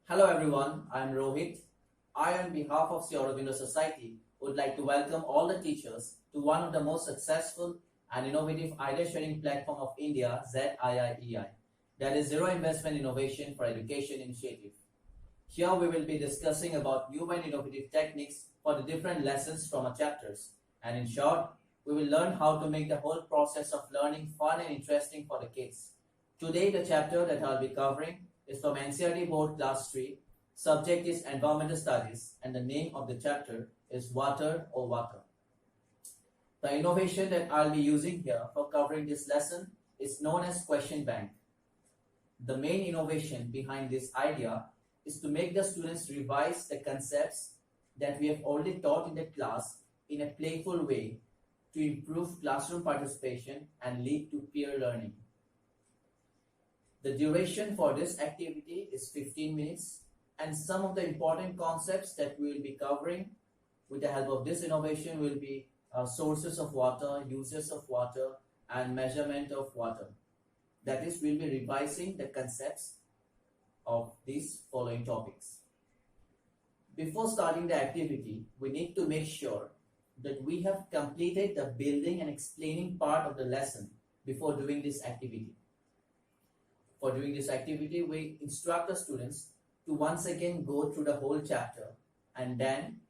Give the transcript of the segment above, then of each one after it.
Hello everyone, I am Rohit. I, on behalf of Sri Aurobindo Society, would like to welcome all the teachers to one of the most successful and innovative idea sharing platform of India, ZIIEI, that is Zero Investment Innovation for Education Initiative. Here we will be discussing about new and innovative techniques for the different lessons from our chapters. And in short, we will learn how to make the whole process of learning fun and interesting for the kids. Today, the chapter that I'll be covering is from NCERT Board Class 3. Subject is Environmental Studies, and the name of the chapter is Water or Water. The innovation that I'll be using here for covering this lesson is known as Question Bank. The main innovation behind this idea is to make the students revise the concepts that we have already taught in the class in a playful way to improve classroom participation and lead to peer learning. The duration for this activity is 15 minutes, and some of the important concepts that we will be covering with the help of this innovation will be sources of water, uses of water, and measurement of water. That is, we'll be revising the concepts of these following topics. Before starting the activity, we need to make sure that we have completed the building and explaining part of the lesson before doing this activity. For doing this activity, we instruct the students to once again go through the whole chapter, and then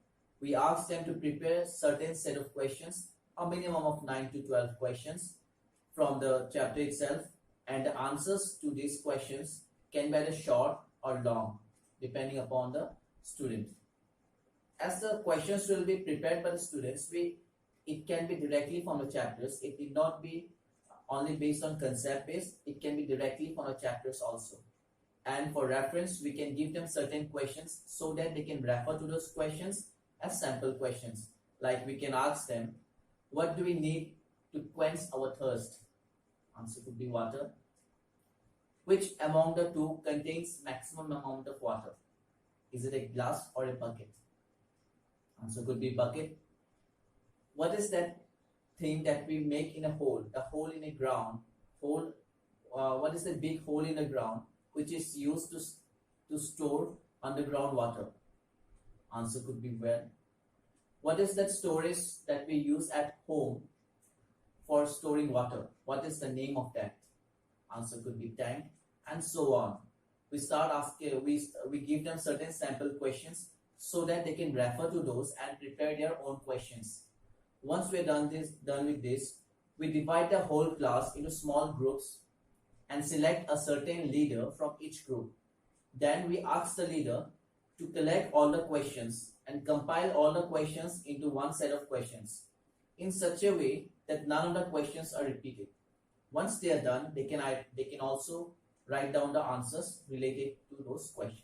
we ask them to prepare certain set of questions, a minimum of 9 to 12 questions from the chapter itself, and the answers to these questions can be either short or long depending upon the student. As the questions will be prepared by the students, it can be directly from the chapters. It need not be only based on concept based, it can be directly from the chapters also. And for reference, we can give them certain questions so that they can refer to those questions as sample questions. Like we can ask them, what do we need to quench our thirst? Answer could be water. Which among the two contains maximum amount of water? Is it a glass or a bucket? Answer could be bucket. What is that thing that we make in a hole in a ground? What is the big hole in the ground which is used to store underground water? Answer could be well. What is that storage that we use at home for storing water? What is the name of that? Answer could be tank, and so on. We start asking, we give them certain sample questions so that they can refer to those and prepare their own questions. Once we're done with this, we divide the whole class into small groups and select a certain leader from each group. Then we ask the leader to collect all the questions and compile all the questions into one set of questions in such a way that none of the questions are repeated. Once they are done, they can also write down the answers related to those questions.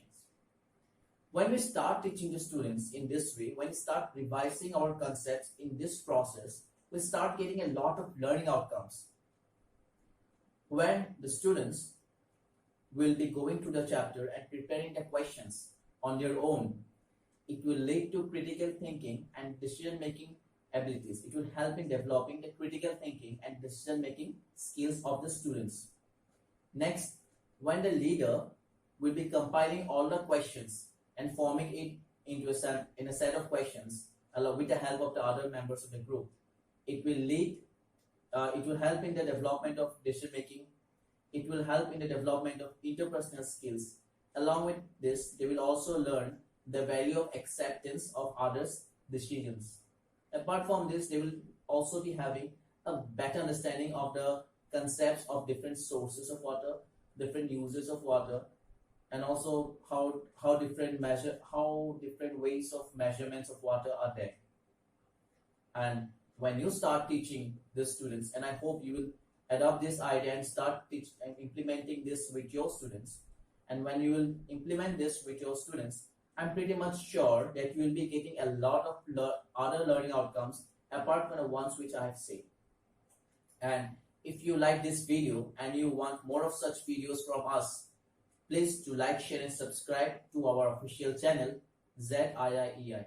When we start teaching the students in this way, when we start revising our concepts in this process, we start getting a lot of learning outcomes. When the students will be going through the chapter and preparing the questions on their own, it will lead to critical thinking and decision-making abilities. It will help in developing the critical thinking and decision-making skills of the students. Next, when the leader will be compiling all the questions and forming it into a set of questions along with the help of the other members of the group, it will help in the development of decision making. It will help in the development of interpersonal skills. Along with this, they will also learn the value of acceptance of others' decisions. Apart from this, they will also be having a better understanding of the concepts of different sources of water, different uses of water, and also how different ways of measurements of water are there. And when you start teaching the students, and I hope you will adopt this idea and start implementing this with your students, and when you will implement this with your students, I'm pretty much sure that you will be getting a lot of other learning outcomes apart from the ones which I have said. And if you like this video and you want more of such videos from us, please do like, share and subscribe to our official channel ZIIEI.